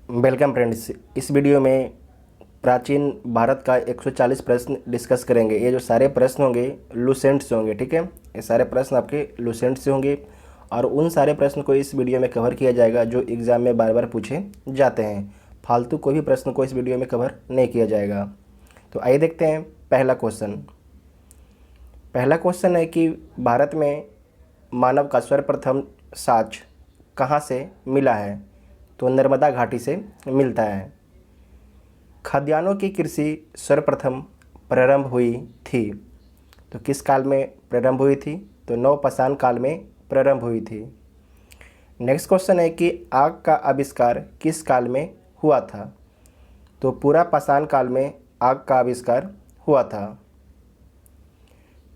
Welcome friends. इस video में प्राचीन भारत का 140 प्रश्न डिस्कस करेंगे। ये जो सारे प्रश्न होंगे लूसेंट से होंगे, ठीक है। ये सारे प्रश्न आपके लूसेंट से होंगे और उन सारे प्रश्न को इस वीडियो में कवर किया जाएगा जो एग्ज़ाम में बार बार पूछे जाते हैं। फालतू कोई भी प्रश्न को इस वीडियो में कवर नहीं किया जाएगा। तो आइए देखते हैं पहला क्वेश्चन। पहला क्वेश्चन है कि भारत में मानव का सर्वप्रथम साक्ष्य कहाँ से मिला है? तो नर्मदा घाटी से मिलता है। खाद्यान्नों की कृषि सर्वप्रथम प्रारंभ हुई थी, तो किस काल में प्रारंभ हुई थी? तो नवपाषाण काल में प्रारंभ हुई थी। नेक्स्ट क्वेश्चन है कि आग का आविष्कार किस काल में हुआ था? तो पूरा पाषाण काल में आग का आविष्कार हुआ था।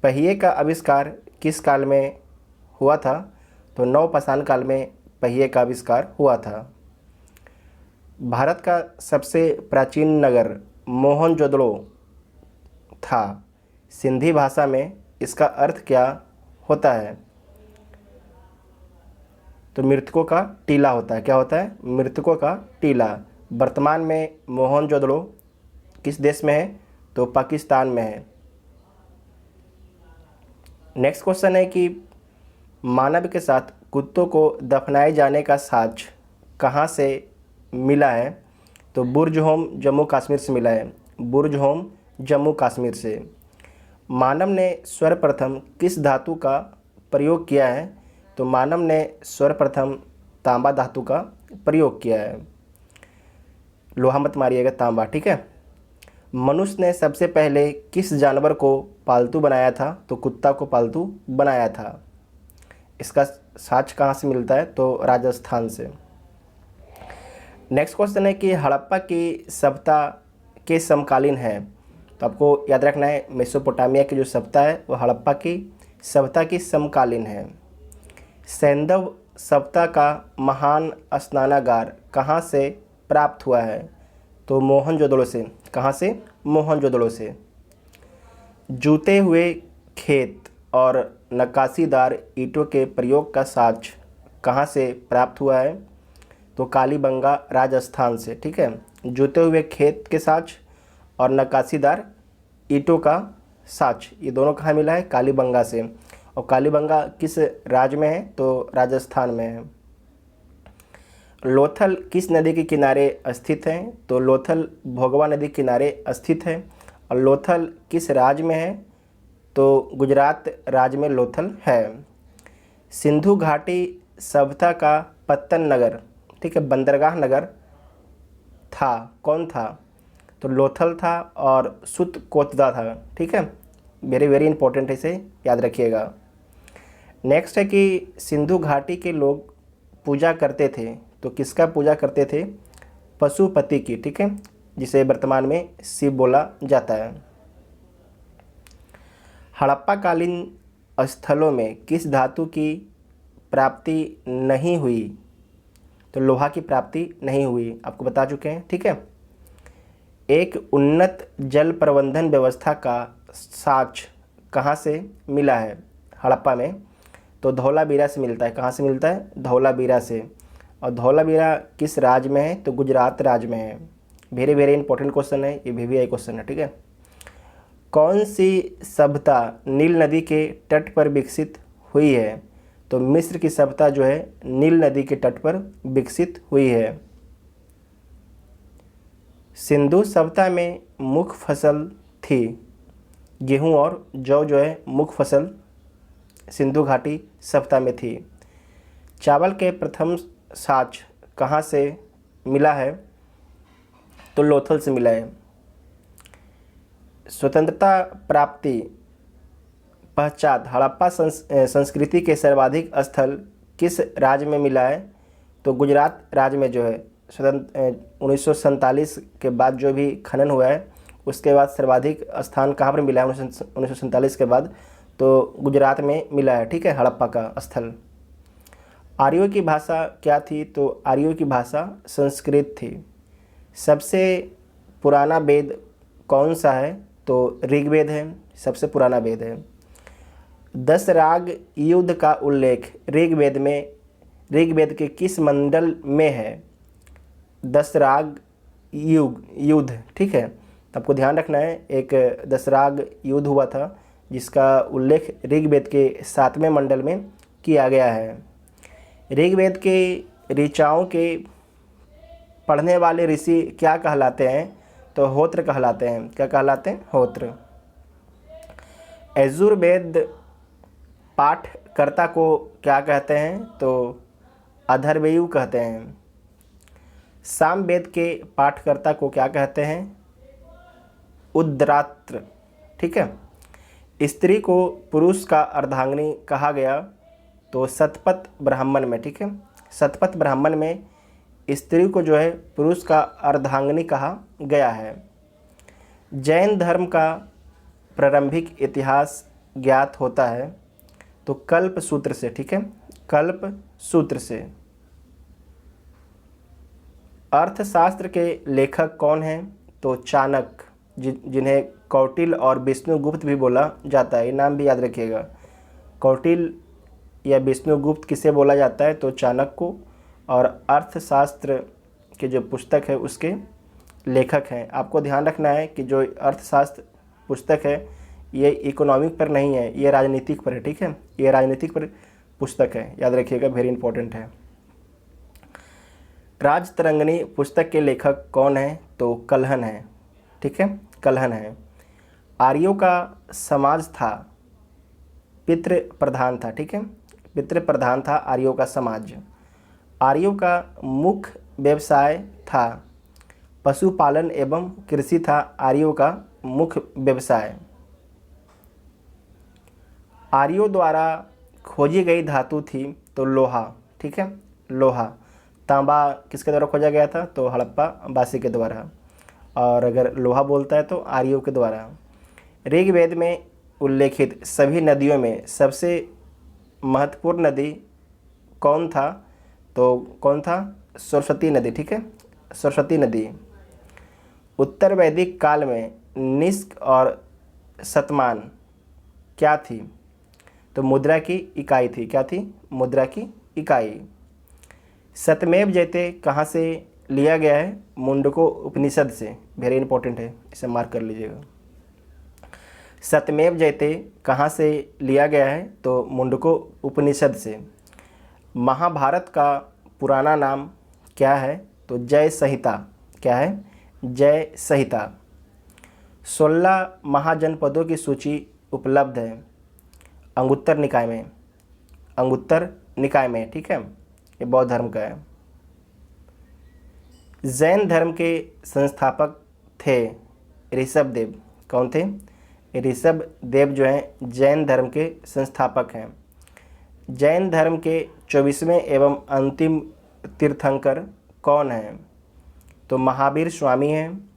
पहिए का आविष्कार किस काल में हुआ था? तो नवपाषाण काल में पहिए का आविष्कार हुआ था। भारत का सबसे प्राचीन नगर मोहनजोदड़ो था। सिंधी भाषा में इसका अर्थ क्या होता है? तो मृतकों का टीला होता है। क्या होता है? मृतकों का टीला। वर्तमान में मोहनजोदड़ो किस देश में है? तो पाकिस्तान में है। नेक्स्ट क्वेश्चन है कि मानव के साथ कुत्तों को दफनाए जाने का साक्ष्य कहाँ से मिला है? तो बुर्ज होम जम्मू कश्मीर से मिला है। बुर्ज होम जम्मू कश्मीर से। मानव ने सर्वप्रथम किस धातु का प्रयोग किया है? तो मानव ने सर्वप्रथम तांबा धातु का प्रयोग किया है। लोहा मत मारिएगा, तांबा, ठीक है। मनुष्य ने सबसे पहले किस जानवर को पालतू बनाया था? तो कुत्ता को पालतू बनाया था। इसका साक्ष्य कहाँ से मिलता है? तो राजस्थान से। नेक्स्ट क्वेश्चन है कि हड़प्पा की सभ्यता के समकालीन है। तो आपको याद रखना है मेसोपोटामिया की जो सभ्यता है वो हड़प्पा की सभ्यता की समकालीन है। सैंधव सभ्यता का महान स्नानागार कहाँ से प्राप्त हुआ है? तो मोहनजोदड़ो से। कहाँ से? मोहनजोदड़ो से। जूते हुए खेत और नक्काशीदार ईंटों के प्रयोग का साक्ष्य कहाँ से प्राप्त हुआ है? तो कालीबंगा राजस्थान से, ठीक है। जूते हुए खेत के साक्ष्य और नक्काशीदार ईंटों का साक्ष्य ये दोनों कहाँ मिला है? कालीबंगा से। और कालीबंगा किस राज्य में है? तो राजस्थान में है। लोथल किस नदी के किनारे स्थित है? तो लोथल भोगवा नदी के किनारे स्थित है। और लोथल किस राज्य में है? तो गुजरात राज्य में लोथल है। सिंधु घाटी सभ्यता का पत्तन नगर, ठीक है, बंदरगाह नगर था, कौन था? तो लोथल था और सुतकोतदा था, ठीक है। वेरी वेरी इंपॉर्टेंट है, इसे याद रखिएगा। नेक्स्ट है कि सिंधु घाटी के लोग पूजा करते थे, तो किसका पूजा करते थे? पशुपति की, ठीक है, जिसे वर्तमान में शिव बोला जाता है। हड़प्पाकालीन स्थलों में किस धातु की प्राप्ति नहीं हुई? तो लोहा की प्राप्ति नहीं हुई, आपको बता चुके हैं, ठीक है। एक उन्नत जल प्रबंधन व्यवस्था का साक्ष्य कहाँ से मिला है? हड़प्पा में। तो धौलावीरा से मिलता है। कहाँ से मिलता है? धौलावीरा से। और धौलावीरा किस राज्य में है? तो गुजरात राज्य में है। वेरी वेरी इंपॉर्टेंट क्वेश्चन है, ये VVI क्वेश्चन है, ठीक है। कौन सी सभ्यता नील नदी के तट पर विकसित हुई है? तो मिस्र की सभ्यता जो है नील नदी के तट पर विकसित हुई है। सिंधु सभ्यता में मुख्य फसल थी गेहूं और जौ, जो है मुख्य फसल सिंधु घाटी सभ्यता में थी। चावल के प्रथम साक्ष्य कहाँ से मिला है? तो लोथल से मिला है। स्वतंत्रता प्राप्ति पश्चात हड़प्पा संस्कृति के सर्वाधिक स्थल किस राज्य में मिला है? तो गुजरात राज्य में जो है 1947 के बाद जो भी खनन हुआ है उसके बाद सर्वाधिक स्थान कहाँ पर मिला है? 1947 के बाद तो गुजरात में मिला है, ठीक है, हड़प्पा का स्थल। आर्यों की भाषा क्या थी? तो आर्यों की भाषा संस्कृत थी। सबसे पुराना वेद कौन सा है? तो ऋग्वेद है, सबसे पुराना वेद है। 10 राग युद्ध का उल्लेख ऋग्वेद के किस मंडल में है? दशराग युद्ध, ठीक है। तो आपको ध्यान रखना है, एक दशराग युद्ध हुआ था जिसका उल्लेख ऋग्वेद के 7वें मंडल में किया गया है। ऋग्वेद के ऋचाओं के पढ़ने वाले ऋषि क्या कहलाते हैं? तो होत्र कहलाते हैं। क्या कहलाते हैं? होत्र। यजुर्वेद पाठकर्ता को क्या कहते हैं? तो अथर्वयु कहते हैं। सामवेद के पाठकर्ता को क्या कहते हैं? उद्रात्र, ठीक है। स्त्री को पुरुष का अर्धांगिनी कहा गया तो शतपथ ब्राह्मण में, ठीक है। शतपथ ब्राह्मण में स्त्री को जो है पुरुष का अर्धांगिनी कहा गया है। जैन धर्म का प्रारंभिक इतिहास ज्ञात होता है तो कल्प सूत्र से, ठीक है, कल्प सूत्र से। अर्थशास्त्र के लेखक कौन हैं? तो चाणक्य, जिन्हें कौटिल्य और विष्णुगुप्त भी बोला जाता है। ये नाम भी याद रखिएगा। कौटिल्य या विष्णुगुप्त किसे बोला जाता है? तो चाणक्य को। और अर्थशास्त्र के जो पुस्तक है उसके लेखक हैं। आपको ध्यान रखना है कि जो अर्थशास्त्र पुस्तक है ये इकोनॉमिक पर नहीं है, ये राजनीतिक पर है, ठीक है। ये राजनीतिक पर पुस्तक है, याद रखिएगा, वेरी इंपॉर्टेंट है। राजतरंगिणी पुस्तक के लेखक कौन है? तो कल्हण है, ठीक है, कल्हण है। आर्यों का समाज था, पितृ प्रधान था, ठीक है, पितृ प्रधान था आर्यों का समाज। आर्यों का मुख्य व्यवसाय था पशुपालन एवं कृषि था आर्यों का मुख्य व्यवसाय। आर्यों द्वारा खोजी गई धातु थी तो लोहा, ठीक है, लोहा। तांबा किसके द्वारा खोजा गया था? तो हड़प्पा वासी के द्वारा। और अगर लोहा बोलता है तो आर्यों के द्वारा। ऋग्वेद में उल्लेखित सभी नदियों में सबसे महत्वपूर्ण नदी कौन था? तो कौन था? सरस्वती नदी, ठीक है, सरस्वती नदी। उत्तर वैदिक काल में निष्क और शतमान क्या थी? तो मुद्रा की इकाई थी। क्या थी? मुद्रा की इकाई। सत्यमेव जयते कहाँ से लिया गया है? मुंडको उपनिषद से। वेरी इंपॉर्टेंट है, इसे मार्क कर लीजिएगा। सत्यमेव जयते कहाँ से लिया गया है? तो मुंडको उपनिषद से। महाभारत का पुराना नाम क्या है? तो जय संहिता। क्या है? जय संहिता। 16 महाजनपदों की सूची उपलब्ध है अंगुत्तर निकाय में। अंगुत्तर निकाय में, ठीक है, ये बौद्ध धर्म का है। जैन धर्म के संस्थापक थे ऋषभदेव। कौन थे? ऋषभदेव जो हैं जैन धर्म के संस्थापक हैं। जैन धर्म के 24वें एवं अंतिम तीर्थंकर कौन हैं? तो महावीर स्वामी हैं,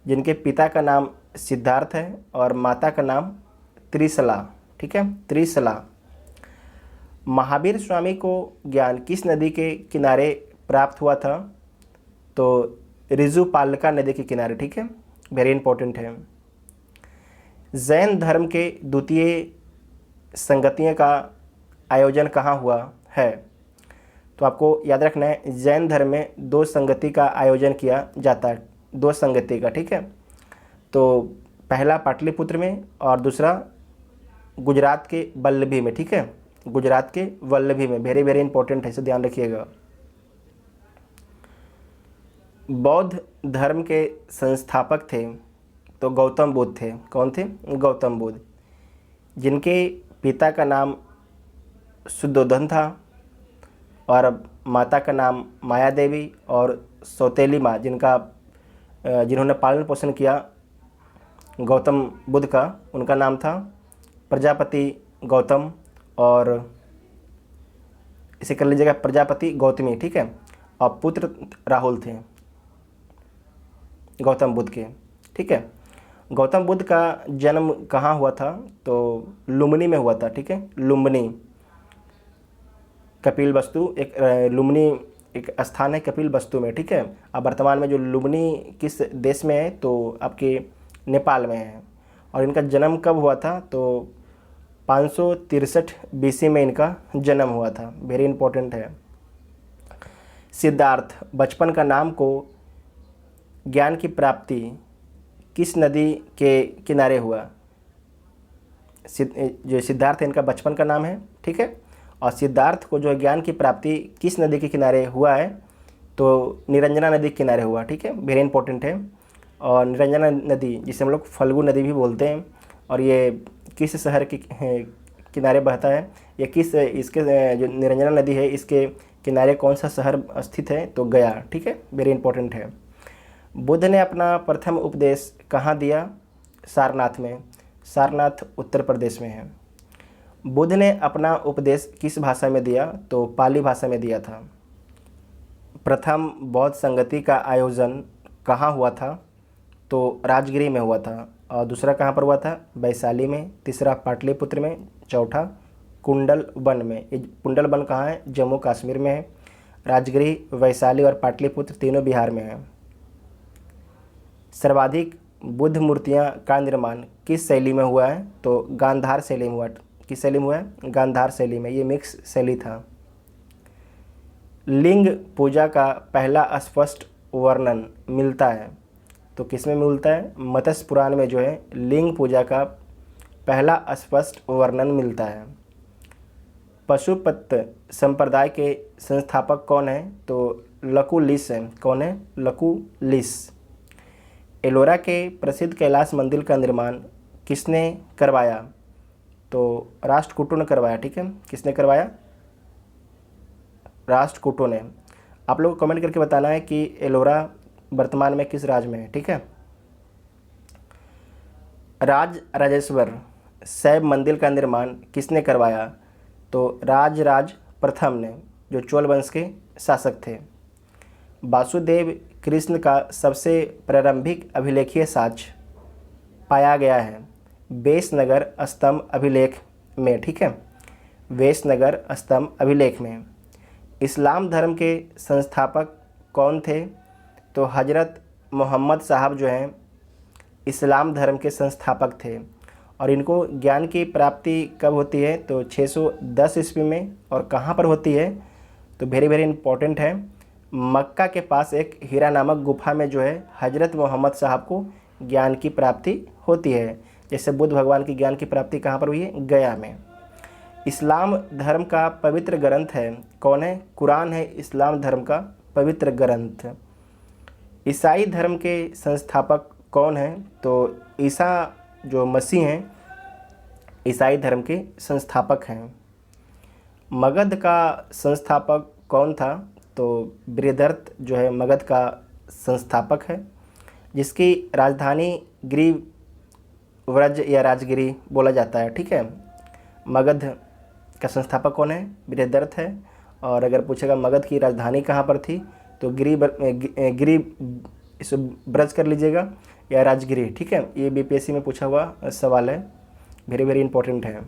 जिनके पिता का नाम सिद्धार्थ है और माता का नाम त्रिशला, ठीक है, त्रिशला। महावीर स्वामी को ज्ञान किस नदी के किनारे प्राप्त हुआ था? तो ऋजुपालिका नदी के किनारे, ठीक है, वेरी इंपॉर्टेंट है। जैन धर्म के द्वितीय संगतियों का आयोजन कहाँ हुआ है? तो आपको याद रखना है, जैन धर्म में 2 संगति का आयोजन किया जाता है, 2 संगति का, ठीक है। तो पहला पाटलिपुत्र में और दूसरा गुजरात के वल्लभी में, ठीक है, गुजरात के वल्लभी में। वेरी वेरी इंपॉर्टेंट है, इसे ध्यान रखिएगा। बौद्ध धर्म के संस्थापक थे तो गौतम बुद्ध थे। कौन थे? गौतम बुद्ध, जिनके पिता का नाम शुद्धोधन था और माता का नाम माया देवी, और सौतेली माँ जिन्होंने पालन पोषण किया गौतम बुद्ध का, उनका नाम था प्रजापति गौतम, और इसे कर लीजिएगा प्रजापति गौतमी, ठीक है। और पुत्र राहुल थे गौतम बुद्ध के, ठीक है। गौतम बुद्ध का जन्म कहाँ हुआ था? तो लुम्बिनी में हुआ था, ठीक है, लुम्बिनी। कपिलवस्तु एक लुम्बिनी एक स्थान है कपिलवस्तु में, ठीक है। अब वर्तमान में जो लुम्बिनी किस देश में है? तो आपके नेपाल में है। और इनका जन्म कब हुआ था? तो 563 BC में इनका जन्म हुआ था। वेरी इंपॉर्टेंट है। सिद्धार्थ बचपन का नाम को ज्ञान की प्राप्ति किस नदी के किनारे हुआ? जो सिद्धार्थ है इनका बचपन का नाम है, ठीक है। और सिद्धार्थ को जो ज्ञान की प्राप्ति किस नदी के किनारे हुआ है? तो निरंजना नदी के किनारे हुआ, ठीक है, वेरी इंपॉर्टेंट है। और निरंजना नदी जिसे हम लोग फल्गु नदी भी बोलते हैं, और ये किस शहर के किनारे बहता है? ये किस इसके जो निरंजना नदी है इसके किनारे कौन सा शहर स्थित है? तो गया, ठीक है, वेरी इंपॉर्टेंट है। बुद्ध ने अपना प्रथम उपदेश कहाँ दिया? सारनाथ में। सारनाथ उत्तर प्रदेश में है। बुद्ध ने अपना उपदेश किस भाषा में दिया? तो पाली भाषा में दिया था। प्रथम बौद्ध संगति का आयोजन कहाँ हुआ था? तो राजगिरी में हुआ था। और दूसरा कहाँ पर हुआ था? वैशाली में। तीसरा पाटलिपुत्र में। चौथा कुंडल वन में। ये कुंडल वन कहाँ है? जम्मू कश्मीर में है। राजगिरी, वैशाली और पाटलिपुत्र तीनों बिहार में हैं। सर्वाधिक बुद्ध मूर्तियाँ का निर्माण किस शैली में हुआ है? तो गांधार शैली में हुआ। किस शैली में हुआ है? गांधार शैली में। ये मिक्स शैली था। लिंग पूजा का पहला स्पष्ट वर्णन मिलता है तो किसमें मिलता है? मत्स्य पुराण में जो है लिंग पूजा का पहला स्पष्ट वर्णन मिलता है। पशुपत संप्रदाय के संस्थापक कौन है? तो लकुलिस है। कौन है? लकुलिस। एलोरा के प्रसिद्ध कैलाश मंदिर का निर्माण किसने करवाया? तो राष्ट्रकूटों ने करवाया, ठीक है। किसने करवाया? राष्ट्रकूटों ने। आप लोग को कमेंट करके बताना है कि एलोरा वर्तमान में किस राज्य में है, ठीक है। राज राजेश्वर शैव मंदिर का निर्माण किसने करवाया? तो राजराज प्रथम ने, जो चोल वंश के शासक थे। वासुदेव कृष्ण का सबसे प्रारंभिक अभिलेखीय साक्ष्य पाया गया है वेशनगर स्तंभ अभिलेख में, ठीक है, वेशनगर स्तंभ अभिलेख में। इस्लाम धर्म के संस्थापक कौन थे? तो हजरत मोहम्मद साहब जो हैं इस्लाम धर्म के संस्थापक थे। और इनको ज्ञान की प्राप्ति कब होती है? तो 610 ईस्वी में। और कहाँ पर होती है? तो वेरी वेरी इंपॉर्टेंट है, मक्का के पास एक हीरा नामक गुफा में जो है हजरत मोहम्मद साहब को ज्ञान की प्राप्ति होती है। जैसे बुद्ध भगवान की ज्ञान की प्राप्ति कहाँ पर हुई है? गया में। इस्लाम धर्म का पवित्र ग्रंथ है कौन है? कुरान है इस्लाम धर्म का पवित्र ग्रंथ। ईसाई धर्म के संस्थापक कौन है? तो ईसा जो मसीह हैं ईसाई धर्म के संस्थापक हैं। मगध का संस्थापक कौन था? तो बृहदर्थ जो है मगध का संस्थापक है, जिसकी राजधानी गिरिव्रज या राजगिरी बोला जाता है, ठीक है। मगध का संस्थापक कौन है? बृहदर्थ है। और अगर पूछेगा मगध की राजधानी कहाँ पर थी तो गिरी इसे ब्रज कर लीजिएगा या राजगिरी, ठीक है। ये बीपीएससी में पूछा हुआ सवाल है, वेरी वेरी इंपॉर्टेंट है।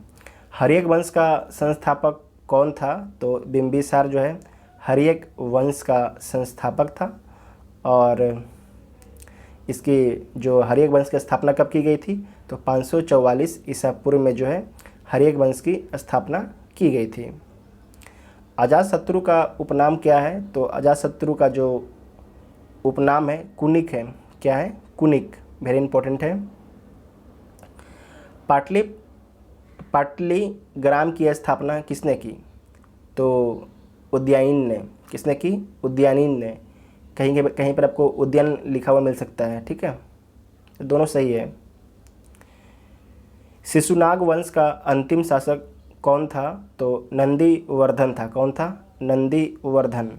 हर्यक वंश का संस्थापक कौन था? तो बिंबिसार जो है हर्यक वंश का संस्थापक था। और इसकी जो हर्यक वंश की स्थापना कब की गई थी? तो 544 ईसा पूर्व में जो है हर्यक वंश की स्थापना की गई थी। अजातशत्रु का उपनाम क्या है? तो अजातशत्रु का जो उपनाम है कुनिक है। क्या है? कुनिक, वेरी इंपॉर्टेंट है। पाटलिग्राम की स्थापना किसने की? तो उदयन ने। किसने की? उदयन ने। कहीं पर आपको उदयन लिखा हुआ मिल सकता है, ठीक है, तो दोनों सही है। शिशुनाग वंश का अंतिम शासक कौन था? तो नंदीवर्धन था। कौन था? नंदीवर्धन।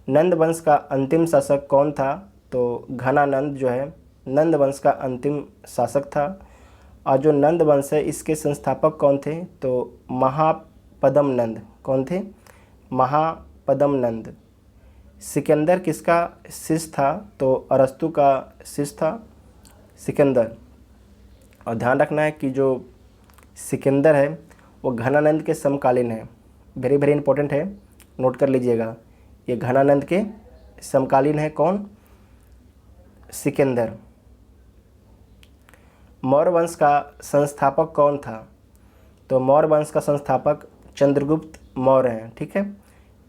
नंद वंश का अंतिम शासक कौन था? तो घनानंद जो है नंद वंश का अंतिम शासक था। और जो नंद वंश है इसके संस्थापक कौन थे? तो महापद्म नंद। कौन थे? महापद्म नंद। सिकंदर किसका शिष्य था? तो अरस्तु का शिष्य था सिकंदर। और ध्यान रखना है कि जो सिकंदर है वो घनानंद के समकालीन है, वेरी वेरी इंपॉर्टेंट है, नोट कर लीजिएगा। ये घनानंद के समकालीन है। कौन? सिकंदर। मौर्य वंश का संस्थापक कौन था? तो मौर्य वंश का संस्थापक चंद्रगुप्त मौर्य हैं, ठीक है।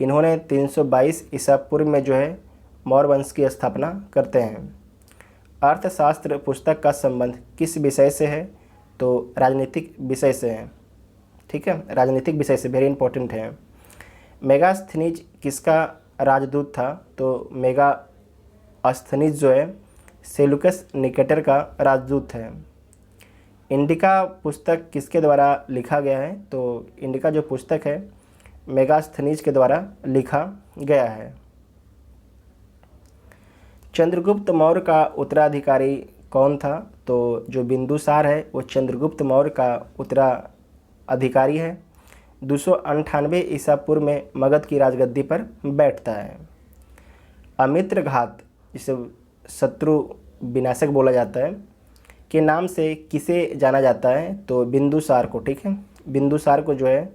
इन्होंने 322 ईसा पूर्व में जो है मौर्य वंश की स्थापना करते हैं। अर्थशास्त्र पुस्तक का संबंध किस विषय से है? तो राजनीतिक विषय से है। ठीक है, राजनीतिक विषय से, वेरी इंपॉर्टेंट है। मेगास्थनीज किसका राजदूत था? तो मेगास्थनीज जो है सेलुकस निकेटर का राजदूत है। इंडिका पुस्तक किसके द्वारा लिखा गया है? तो इंडिका जो पुस्तक है मेगास्थनीज के द्वारा लिखा गया है। चंद्रगुप्त मौर्य का उत्तराधिकारी कौन था? तो जो बिंदुसार है वो चंद्रगुप्त मौर्य का उत्तराधिकारी है। 298 ईसा पूर्व में मगध की राजगद्दी पर बैठता है। अमित्र घात, जिसे शत्रु विनाशक बोला जाता है, के नाम से किसे जाना जाता है? तो बिंदुसार को। ठीक है, बिंदुसार को जो है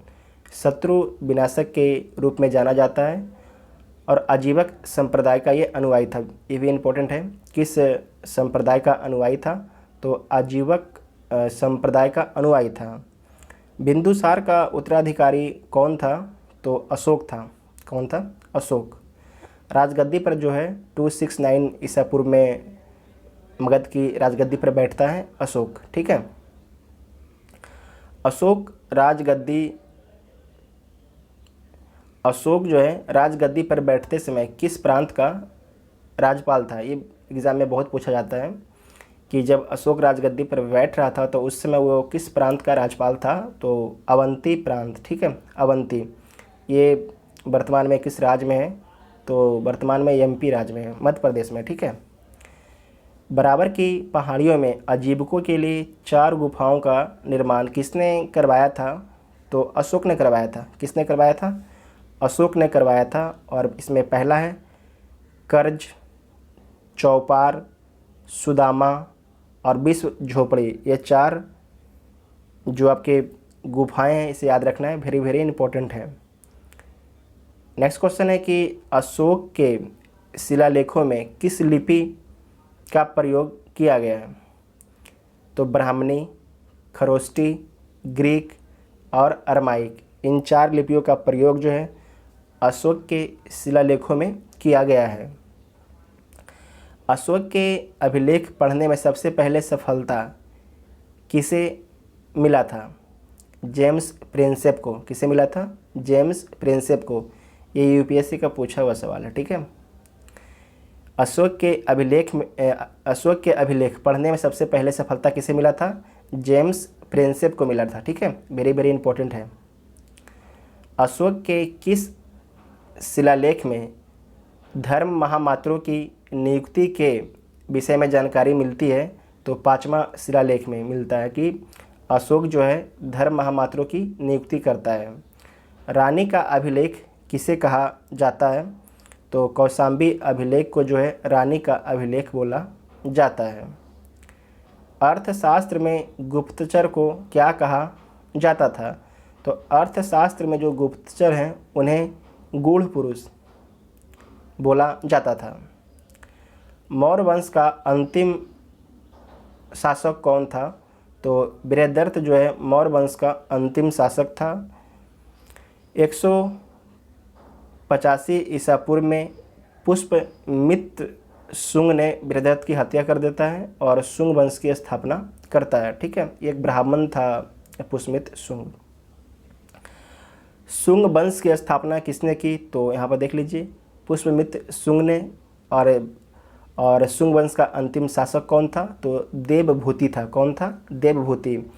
शत्रु विनाशक के रूप में जाना जाता है और आजीवक संप्रदाय का ये अनुयायी था। ये भी इम्पोर्टेंट है, किस संप्रदाय का अनुयायी था? तो आजीवक संप्रदाय का अनुयायी था। बिंदुसार का उत्तराधिकारी कौन था? तो अशोक था। कौन था? अशोक। राजगद्दी पर जो है 269 ईसा पूर्व में मगध की राजगद्दी पर बैठता है अशोक। ठीक है, अशोक जो है राजगद्दी पर बैठते समय किस प्रांत का राज्यपाल था? ये एग्ज़ाम में बहुत पूछा जाता है कि जब अशोक राजगद्दी पर बैठ रहा था तो उस समय वो किस प्रांत का राज्यपाल था? तो अवंती प्रांत। ठीक है, अवंती। ये वर्तमान में किस राज्य में है? तो वर्तमान में एमपी राज्य में है, मध्य प्रदेश में। ठीक है। बराबर की पहाड़ियों में अजीबकों के लिए 4 गुफाओं का निर्माण किसने करवाया था? तो अशोक ने करवाया था। किसने करवाया था? अशोक ने करवाया था। और इसमें पहला है कर्ज, चौपार, सुदामा और विश्व झोपड़ी। ये 4 जो आपके गुफाएं हैं, इसे याद रखना है, वेरी वेरी इंपॉर्टेंट है। नेक्स्ट क्वेश्चन है कि अशोक के शिलालेखों में किस लिपि का प्रयोग किया गया है? तो ब्राह्मणी, खरोष्टी, ग्रीक और अरमाइक, इन 4 लिपियों का प्रयोग जो है अशोक के शिलालेखों में किया गया है। अशोक के अभिलेख पढ़ने में सबसे पहले सफलता किसे मिला था? जेम्स प्रिंसेप को। किसे मिला था? जेम्स प्रिंसेप को। ये यूपीएससी का पूछा हुआ सवाल है। ठीक है, अशोक के अभिलेख पढ़ने में सबसे पहले सफलता किसे मिला था? जेम्स प्रिंसेप को मिला था। ठीक है, वेरी वेरी इंपॉर्टेंट है। अशोक के किस शिलालेख में धर्म महामात्रों की नियुक्ति के विषय में जानकारी मिलती है? तो 5वां शिलालेख में मिलता है कि अशोक जो है धर्म महामात्रों की नियुक्ति करता है। रानी का अभिलेख किसे कहा जाता है? तो कौशाम्बी अभिलेख को जो है रानी का अभिलेख बोला जाता है। अर्थशास्त्र में गुप्तचर को क्या कहा जाता था? तो अर्थशास्त्र में जो गुप्तचर हैं उन्हें गूढ़ पुरुष बोला जाता था। मौर्य वंश का अंतिम शासक कौन था? तो बृहद्रथ जो है मौर्य वंश का अंतिम शासक था। 185 ईसा पूर्व में पुष्पमित्र शुंग ने बृहद्रथ की हत्या कर देता है और शुंग वंश की स्थापना करता है। ठीक है, एक ब्राह्मण था पुष्पमित्र शुंग। शुंग वंश की स्थापना किसने की? तो यहाँ पर देख लीजिए, पुष्पमित्र शुंग ने। और शुंग वंश का अंतिम शासक कौन था? तो देवभूति था। कौन था? देवभूति।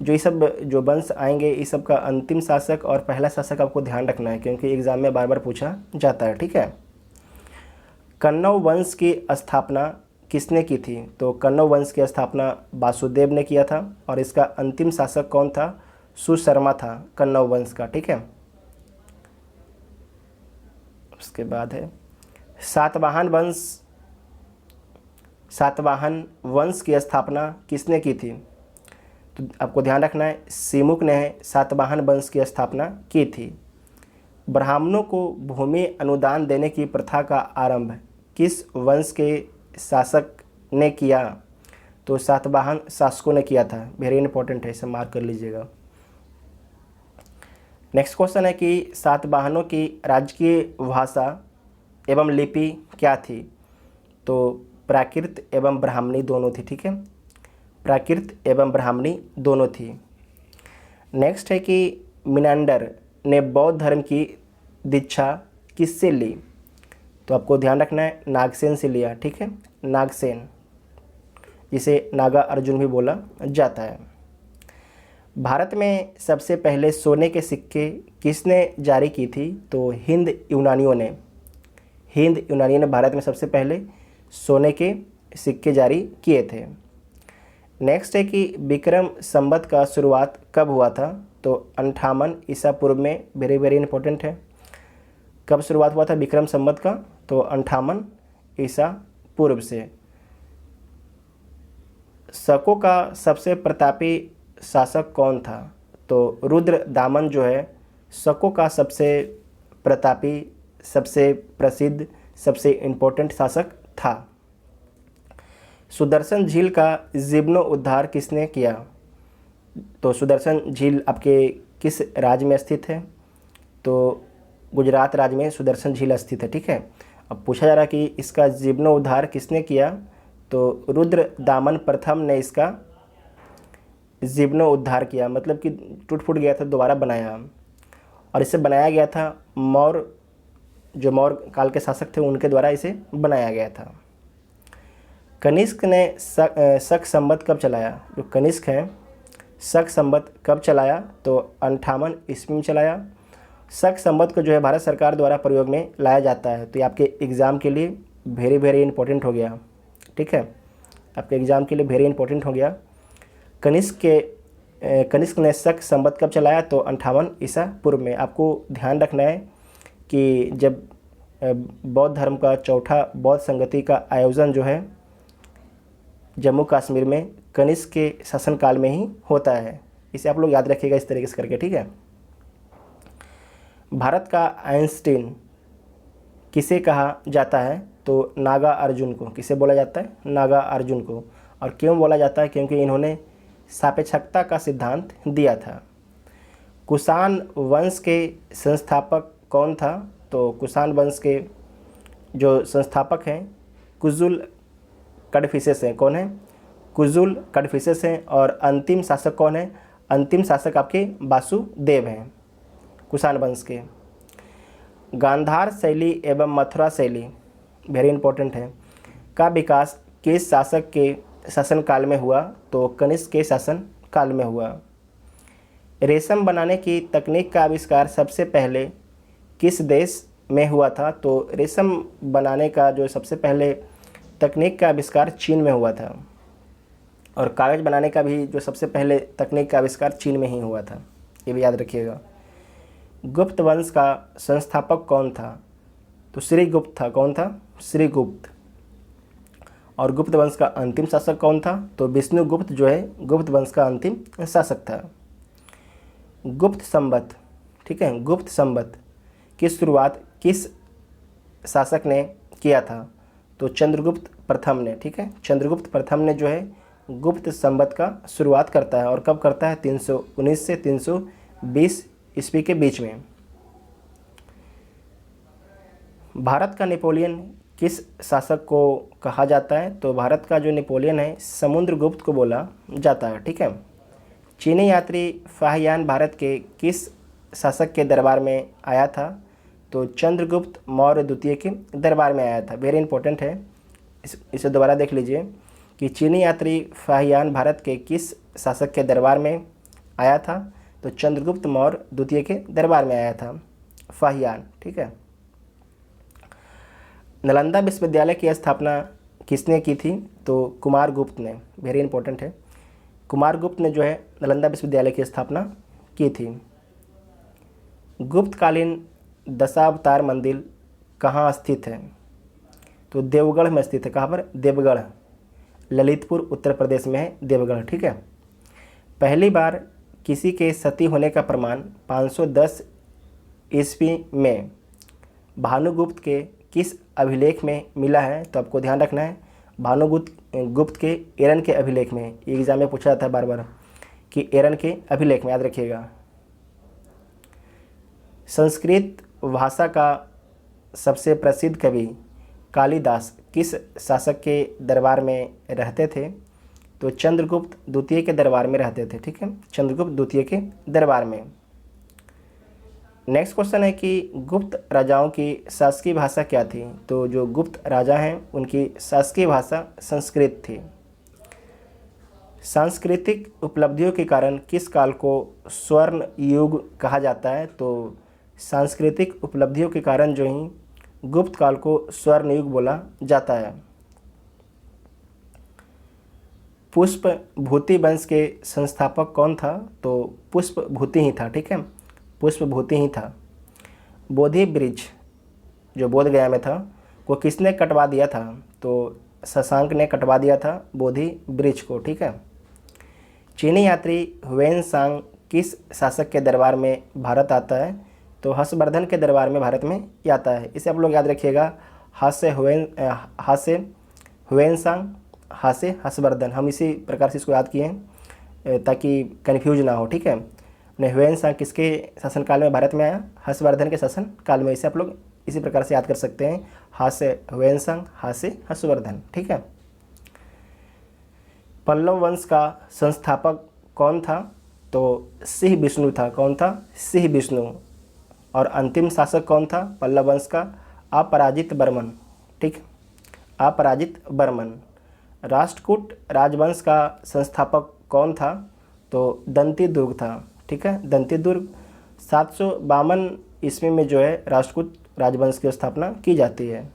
जो ये सब जो वंश आएंगे इस सब का अंतिम शासक और पहला शासक आपको ध्यान रखना है, क्योंकि एग्जाम में बार बार पूछा जाता है। ठीक है, कन्नौ वंश की स्थापना किसने की थी? तो कन्नौ वंश की स्थापना वासुदेव ने किया था और इसका अंतिम शासक कौन था? सुशर्मा था कन्नौ वंश का। ठीक है, उसके बाद है सातवाहन वंश की स्थापना किसने की थी? तो आपको ध्यान रखना है, सिमुक ने सातवाहन वंश की स्थापना की थी। ब्राह्मणों को भूमि अनुदान देने की प्रथा का आरंभ किस वंश के शासक ने किया? तो सातवाहन शासकों ने किया था। वेरी इंपॉर्टेंट है, इसे मार्क कर लीजिएगा। नेक्स्ट क्वेश्चन है कि सातवाहनों की राजकीय भाषा एवं लिपि क्या थी? तो प्राकृत एवं ब्राह्मणी दोनों थी, ठीक है, प्राकृत एवं ब्राह्मणी दोनों थी। नेक्स्ट है कि मिनांडर ने बौद्ध धर्म की दीक्षा किससे ली? तो आपको ध्यान रखना है नागसेन से लिया, ठीक है, नागसेन, जिसे नागा अर्जुन भी बोला जाता है। भारत में सबसे पहले सोने के सिक्के किसने जारी की थी? तो हिंद यूनानियों ने भारत में सबसे पहले सोने के सिक्के जारी किए थे। नेक्स्ट है कि विक्रम संवत का शुरुआत कब हुआ था? तो 58 ईसा पूर्व में, वेरी वेरी इंपॉर्टेंट है। कब शुरुआत हुआ था विक्रम संवत का? तो 58 ईसा पूर्व से। शकों का सबसे प्रतापी शासक कौन था? तो रुद्र दामन जो है शकों का सबसे प्रतापी, सबसे प्रसिद्ध, सबसे इम्पोर्टेंट शासक था। सुदर्शन झील का जीर्णोद्धार किसने किया? तो सुदर्शन झील आपके किस राज्य में स्थित है? तो गुजरात राज्य में सुदर्शन झील स्थित है, ठीक है। अब पूछा जा रहा है कि इसका जीर्णोद्धार किसने किया? तो रुद्र दामन प्रथम ने इसका जीर्णोद्धार किया, मतलब कि टूट फूट गया था, दोबारा बनाया। और इसे बनाया गया था मौर्य, जो मौर्य काल के शासक थे उनके द्वारा इसे बनाया गया था। कनिष्क ने शक संवत कब चलाया? जो कनिष्क है शक संवत कब चलाया? तो 58 ईस्वी में चलाया। शक संवत को जो है भारत सरकार द्वारा प्रयोग में लाया जाता है। तो ये आपके एग्ज़ाम के लिए वेरी वेरी इंपॉर्टेंट हो गया, ठीक है, आपके एग्ज़ाम के लिए वेरी इंपॉर्टेंट हो गया। कनिष्क ने शक संवत कब चलाया? तो 58 ईसा पूर्व में। आपको ध्यान रखना है कि जब बौद्ध धर्म का चौथा बौद्ध संगति का आयोजन जो है जम्मू कश्मीर में कनिष्क के शासनकाल में ही होता है। इसे आप लोग याद रखिएगा इस तरीके से करके, ठीक है। भारत का आइंस्टीन किसे कहा जाता है? तो नागा अर्जुन को। किसे बोला जाता है? नागा अर्जुन को। और क्यों बोला जाता है? क्योंकि इन्होंने सापेक्षता का सिद्धांत दिया था। कुषाण वंश के संस्थापक कौन था? तो कुषाण वंश के जो संस्थापक हैं कुजुल कड़फिसेस हैं। कौन है? कुजुल कड़फिसेस हैं। और अंतिम शासक कौन है? अंतिम शासक आपके वासुदेव हैं कुषाण वंश के। गांधार शैली एवं मथुरा शैली, वेरी इंपॉर्टेंट है, का विकास किस शासक के शासनकाल में हुआ? तो कनिष्क के शासन काल में हुआ। रेशम बनाने की तकनीक का आविष्कार सबसे पहले किस देश में हुआ था? तो रेशम बनाने का जो सबसे पहले तकनीक का आविष्कार चीन में हुआ था। और कागज़ बनाने का भी जो सबसे पहले तकनीक का आविष्कार चीन में ही हुआ था, ये भी याद रखिएगा। गुप्त वंश का संस्थापक कौन था? तो श्रीगुप्त था। कौन था? श्रीगुप्त। और गुप्त वंश का अंतिम शासक कौन था? तो विष्णुगुप्त जो है गुप्त वंश का अंतिम शासक था। गुप्त संवत, ठीक है, गुप्त संवत की शुरुआत किस शासक ने किया था? तो चंद्रगुप्त प्रथम ने, ठीक है, चंद्रगुप्त प्रथम ने जो है गुप्त संवत का शुरुआत करता है। और कब करता है? 319 से 320 ईस्वी के बीच में। भारत का नेपोलियन किस शासक को कहा जाता है? तो भारत का जो नेपोलियन है समुद्रगुप्त को बोला जाता है, ठीक है। चीनी यात्री फाहियान भारत के किस शासक के दरबार में आया था? तो चंद्रगुप्त मौर्य द्वितीय के दरबार में आया था। वेरी इंपॉर्टेंट है, इसे दोबारा देख लीजिए कि चीनी यात्री फाहियान भारत के किस शासक के दरबार में आया था? तो चंद्रगुप्त मौर्य द्वितीय के दरबार में आया था फाहियान, ठीक है। नालंदा विश्वविद्यालय की स्थापना किसने की थी? तो कुमारगुप्त ने। वेरी इंपॉर्टेंट है, कुमारगुप्त ने जो है नालंदा विश्वविद्यालय की स्थापना की थी। गुप्तकालीन दशावतार मंदिर कहाँ स्थित है? तो देवगढ़ में स्थित है। कहाँ पर? देवगढ़, ललितपुर उत्तर प्रदेश में है देवगढ़, ठीक है। पहली बार किसी के सती होने का प्रमाण 510 ईस्वी में भानुगुप्त के किस अभिलेख में मिला है? तो आपको ध्यान रखना है भानुगुप्त के एरन के अभिलेख में। एग्जाम में पूछा जाता है बार बार कि एरन के अभिलेख में, याद रखिएगा। संस्कृत भाषा का सबसे प्रसिद्ध कवि कालिदास किस शासक के दरबार में रहते थे? तो चंद्रगुप्त द्वितीय के दरबार में रहते थे। ठीक है, चंद्रगुप्त द्वितीय के दरबार में। नेक्स्ट क्वेश्चन है कि गुप्त राजाओं की शासकीय भाषा क्या थी? तो जो गुप्त राजा हैं उनकी शासकीय भाषा संस्कृत थी। सांस्कृतिक उपलब्धियों के कारण किस काल को स्वर्ण युग कहा जाता है? तो सांस्कृतिक उपलब्धियों के कारण जो ही गुप्त काल को स्वर्ण युग बोला जाता है। पुष्प भूति वंश के संस्थापक कौन था? तो पुष्प भूति ही था। ठीक है, पुष्प भूति ही था। बोधि वृक्ष जो बोध गया में था वो किसने कटवा दिया था? तो शशांक ने कटवा दिया था बोधि वृक्ष को। ठीक है। चीनी यात्री हुएन सांग किस शासक के दरबार में भारत आता है? तो हर्षवर्धन के दरबार में भारत में आता है। इसे आप लोग याद रखिएगा, हा से हुएन सांग, हा से हर्षवर्धन। हम इसी प्रकार से इसको याद किए हैं ताकि कन्फ्यूज ना हो। ठीक है, हुएन सांग किसके शासनकाल में भारत में आया? हर्षवर्धन के शासनकाल में। इसे आप लोग इसी प्रकार से याद कर सकते हैं, हा से हुएन सांग, हा से हर्षवर्धन। ठीक है। पल्लव वंश का संस्थापक कौन था? तो सिंह विष्णु था। कौन था? सिंह विष्णु। और अंतिम शासक कौन था पल्लव वंश का? अपराजित वर्मन। ठीक, अपराजित वर्मन। राष्ट्रकूट राजवंश का संस्थापक कौन था? तो दंती दुर्ग था। ठीक है, दंती दुर्ग। 752 ईस्वी में जो है राष्ट्रकूट राजवंश की स्थापना की जाती है।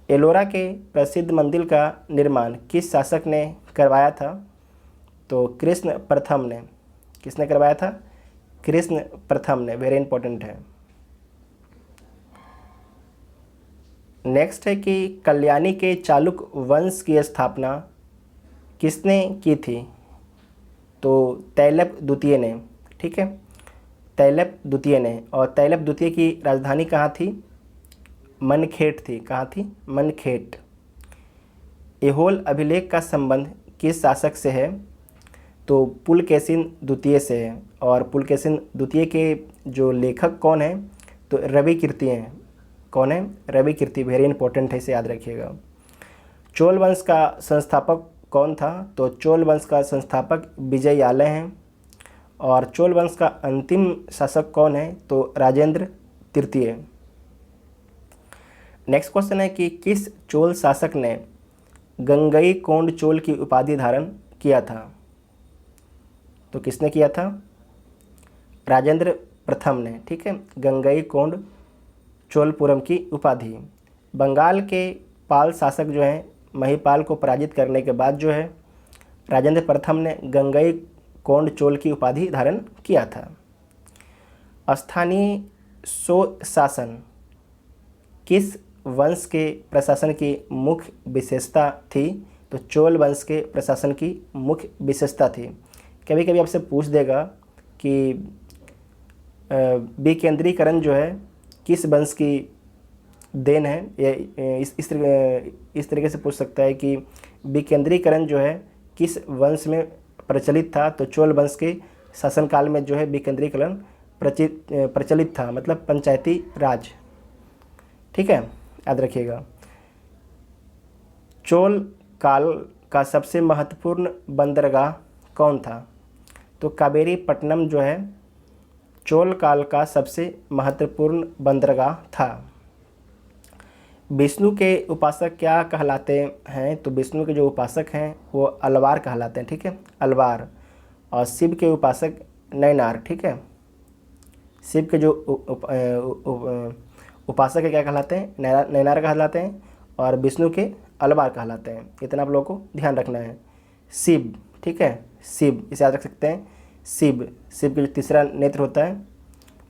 एलोरा के प्रसिद्ध मंदिर का निर्माण किस शासक ने करवाया था? तो कृष्ण प्रथम ने। किसने करवाया था? कृष्ण प्रथम ने। वेरी इंपॉर्टेंट है। नेक्स्ट है कि कल्याणी के चालुक वंश की स्थापना किसने की थी? तो तैलप द्वितीय ने। ठीक है, तैलप द्वितीय ने। और तैलप द्वितीय की राजधानी कहाँ थी? मनखेट थी। कहाँ थी? मनखेट। ऐहोल अभिलेख का संबंध किस शासक से है? तो पुलकेशिन द्वितीय से है। और पुलकेशिन द्वितीय के जो लेखक कौन है? तो रवि कीर्ति हैं। कौन है? रवि कीर्ति। वेरी इंपॉर्टेंट है, इसे याद रखिएगा। चोल वंश का संस्थापक कौन था? तो चोल वंश का संस्थापक विजयालय हैं। और चोल वंश का अंतिम शासक कौन है? तो राजेंद्र तृतीय। नेक्स्ट क्वेश्चन है कि किस चोल शासक ने गंगईकोंड चोल की उपाधि धारण किया था? तो किसने किया था? राजेंद्र प्रथम ने। ठीक है, गंगईकोंड चोलपुरम की उपाधि। बंगाल के पाल शासक जो हैं महिपाल को पराजित करने के बाद जो है राजेंद्र प्रथम ने गंगईकोंड चोल की उपाधि धारण किया था। स्थानीय शासन किस वंश के प्रशासन की मुख्य विशेषता थी? तो चोल वंश के प्रशासन की मुख्य विशेषता थी। कभी कभी आपसे पूछ देगा कि विकेंद्रीकरण जो है किस वंश की देन है? ये इस तरीके से पूछ सकता है कि विकेंद्रीकरण जो है किस वंश में प्रचलित था? तो चोल वंश के शासनकाल में जो है विकेंद्रीकरण प्रचलित था, मतलब पंचायती राज। ठीक है, याद रखिएगा। चोल काल का सबसे महत्वपूर्ण बंदरगाह कौन था? तो कावेरी पट्टनम जो है चोल काल का सबसे महत्वपूर्ण बंदरगाह था। विष्णु के उपासक क्या कहलाते हैं? तो विष्णु के जो उपासक हैं वो अलवार कहलाते हैं। ठीक है, अलवार। और शिव के उपासक नैनार। ठीक है, शिव के जो उपासक क्या कहलाते हैं? नैनार कहलाते हैं। और विष्णु के अलवार कहलाते हैं। इतना आप लोगों को ध्यान रखना है। शिव, ठीक है, शिव, इसे याद रख सकते हैं। शिव, शिव के जो तीसरा नेत्र होता है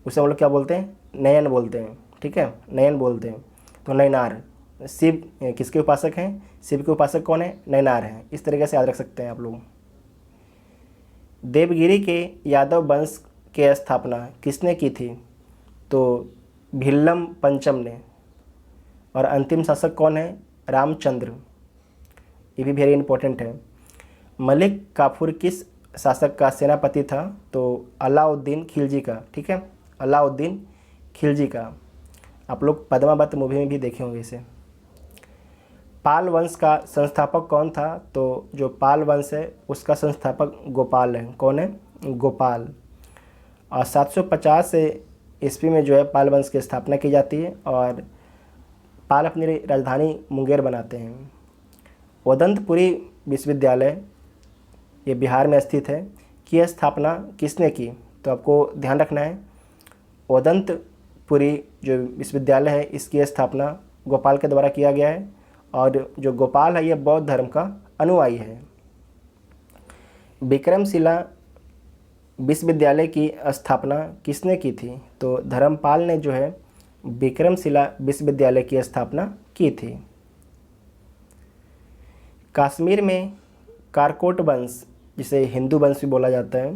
उसे हम लोग क्या बोलते हैं? नयन बोलते हैं। ठीक है, नयन बोलते हैं। तो नैनार। शिव किसके उपासक हैं? शिव के उपासक कौन है? नैनार हैं। इस तरीके से याद रख सकते हैं आप लोग। देवगिरी के यादव वंश की स्थापना किसने की थी? तो भिल्लम पंचम ने। और अंतिम शासक कौन है? रामचंद्र। ये भी वेरी इंपॉर्टेंट है। मलिक काफूर किस शासक का सेनापति था? तो अलाउद्दीन खिलजी का। ठीक है, अलाउद्दीन खिलजी का। आप लोग पद्मावत मूवी में भी देखे होंगे इसे। पाल वंश का संस्थापक कौन था? तो जो पाल वंश है उसका संस्थापक गोपाल है। कौन है? गोपाल। और 750 से ईस्वी में जो है पाल वंश की स्थापना की जाती है और पाल अपनी राजधानी मुंगेर बनाते हैं। उदंतपुरी विश्वविद्यालय, ये बिहार में स्थित है, की स्थापना किसने की? तो आपको ध्यान रखना है, उदंतपुरी जो विश्वविद्यालय है इसकी स्थापना गोपाल के द्वारा किया गया है और जो गोपाल है ये बौद्ध धर्म का अनुयायी है। विक्रमशिला विश्वविद्यालय की स्थापना किसने की थी? तो धर्मपाल ने जो है विक्रमशिला विश्वविद्यालय की स्थापना की थी। कश्मीर में कारकोट वंश, जिसे हिंदू वंश भी बोला जाता है,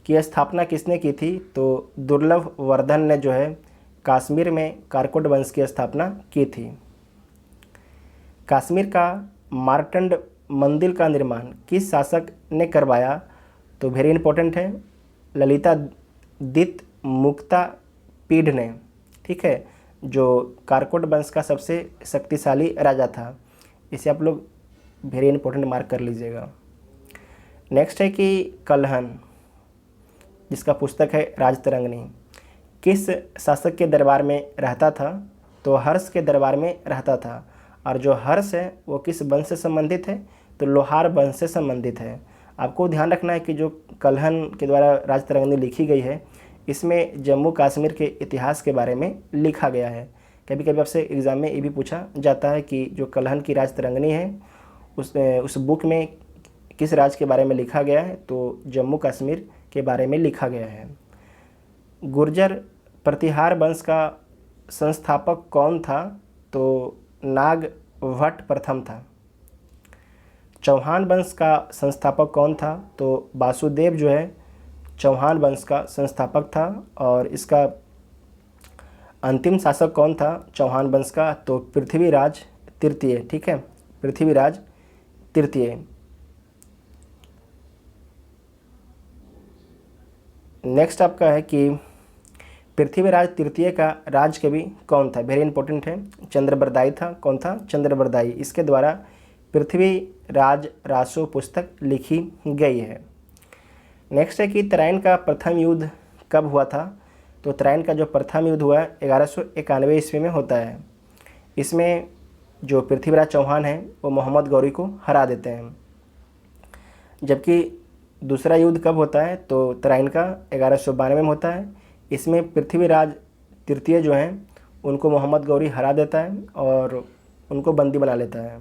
की स्थापना किसने की थी? तो दुर्लभ वर्धन ने जो है कश्मीर में कारकोट वंश की स्थापना की थी। कश्मीर का मार्तंड मंदिर का निर्माण किस शासक ने करवाया? तो वेरी इंपॉर्टेंट है, ललितादित्य मुक्तापीड ने। ठीक है, जो कारकोट वंश का सबसे शक्तिशाली राजा था। इसे आप लोग वेरी इंपॉर्टेंट मार्क कर लीजिएगा। नेक्स्ट है कि कल्हन, जिसका पुस्तक है राजतरंगिणी, किस शासक के दरबार में रहता था? तो हर्ष के दरबार में रहता था। और जो हर्ष है वो किस वंश से संबंधित है? तो लोहार वंश से संबंधित है। आपको ध्यान रखना है कि जो कल्हन के द्वारा राजतरंगिणी लिखी गई है इसमें जम्मू कश्मीर के इतिहास के बारे में लिखा गया है। कभी कभी आपसे एग्ज़ाम में ये भी पूछा जाता है कि जो कल्हन की राजतरंगिणी है उस बुक में किस राज्य के बारे में लिखा गया है? तो जम्मू कश्मीर के बारे में लिखा गया है। गुर्जर प्रतिहार वंश का संस्थापक कौन था? तो नागभट्ट प्रथम था। चौहान वंश का संस्थापक कौन था? तो वासुदेव जो है चौहान वंश का संस्थापक था। और इसका अंतिम शासक कौन था चौहान वंश का? तो पृथ्वीराज तृतीय। ठीक है, पृथ्वीराज तृतीय। नेक्स्ट आपका है कि पृथ्वीराज तृतीय का राजकवि कौन था? वेरी इंपॉर्टेंट है, चंद्रबरदाई था। कौन था? चंद्रबरदाई। इसके द्वारा पृथ्वीराज रासो पुस्तक लिखी गई है। नेक्स्ट है कि तराइन का प्रथम युद्ध कब हुआ था? तो तराइन का जो प्रथम युद्ध हुआ 1191 ईस्वी में होता है। इसमें जो पृथ्वीराज चौहान है वो मोहम्मद गौरी को हरा देते हैं। जबकि दूसरा युद्ध कब होता है? तो तराइन का 1192 में होता है। इसमें पृथ्वीराज तृतीय जो हैं उनको मोहम्मद गौरी हरा देता है और उनको बंदी बना लेता है।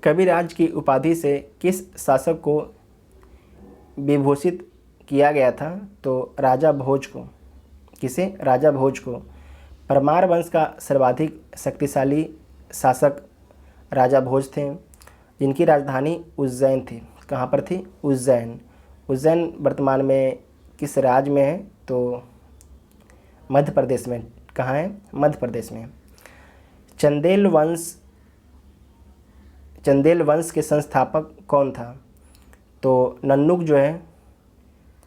कविराज की उपाधि से किस शासक को विभूषित किया गया था? तो राजा भोज को। किसे? राजा भोज को। परमार वंश का सर्वाधिक शक्तिशाली शासक राजा भोज थे, जिनकी राजधानी उज्जैन थी। कहाँ पर थी? उज्जैन। उज्जैन वर्तमान में किस राज्य में है? तो मध्य प्रदेश में। कहाँ है? मध्य प्रदेश में। चंदेल वंश के संस्थापक कौन था? तो नन्नुक जो है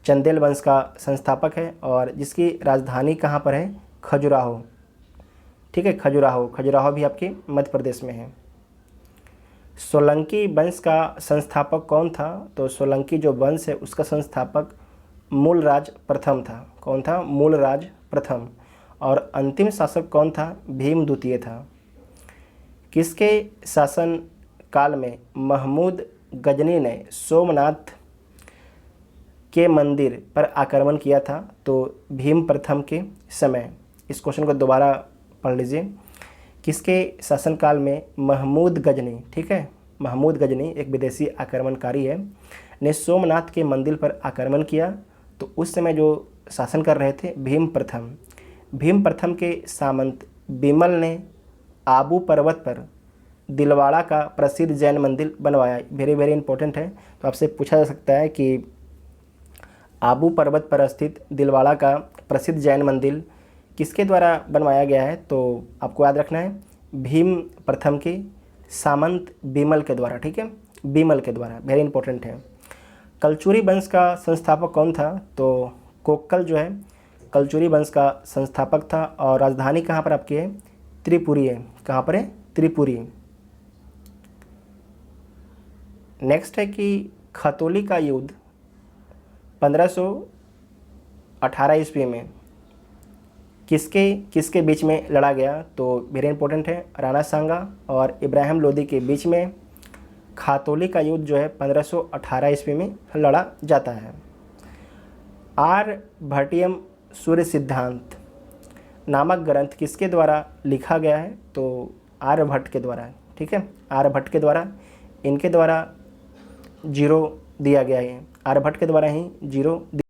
चंदेल वंश का संस्थापक है और जिसकी राजधानी कहाँ पर है? खजुराहो। ठीक है, खजुराहो। खजुराहो भी आपके मध्य प्रदेश में है। सोलंकी वंश का संस्थापक कौन था? तो सोलंकी जो वंश है उसका संस्थापक मूलराज प्रथम था। कौन था? मूलराज प्रथम। और अंतिम शासक कौन था? भीम द्वितीय था। किसके शासन काल में महमूद गजनी ने सोमनाथ के मंदिर पर आक्रमण किया था? तो भीम प्रथम के समय। इस क्वेश्चन को दोबारा पढ़ लीजिए। किसके शासनकाल में महमूद गजनी, ठीक है, महमूद गजनी एक विदेशी आक्रमणकारी है, ने सोमनाथ के मंदिर पर आक्रमण किया? तो उस समय जो शासन कर रहे थे भीम प्रथम। भीम प्रथम के सामंत बिमल ने आबू पर्वत पर दिलवाड़ा का प्रसिद्ध जैन मंदिर बनवाया। वेरी वेरी इंपॉर्टेंट है। तो आपसे पूछा जा सकता है कि आबू पर्वत पर स्थित दिलवाड़ा का प्रसिद्ध जैन मंदिर किसके द्वारा बनवाया गया है? तो आपको याद रखना है भीम प्रथम के सामंत बिमल के द्वारा। ठीक है, बिमल के द्वारा। वेरी इंपॉर्टेंट है। कलचुरी वंश का संस्थापक कौन था? तो कोक्कल जो है कलचुरी वंश का संस्थापक था और राजधानी कहाँ पर आपकी है? त्रिपुरी है। कहाँ पर है? त्रिपुरी। नेक्स्ट है कि खतौली का युद्ध 1518 ईस्वी में किसके किसके बीच में लड़ा गया? तो वेरी इंपॉर्टेंट है, राणा सांगा और इब्राहिम लोदी के बीच में खतौली का युद्ध जो है 1518 ईस्वी में लड़ा जाता है। आर्यभट्टीयम सूर्य सिद्धांत नामक ग्रंथ किसके द्वारा लिखा गया है? तो आर्यभट्ट के द्वारा। ठीक है, आर्यभट्ट के द्वारा, इनके द्वारा 0 दिया गया है, आर्यभट्ट के द्वारा ही 0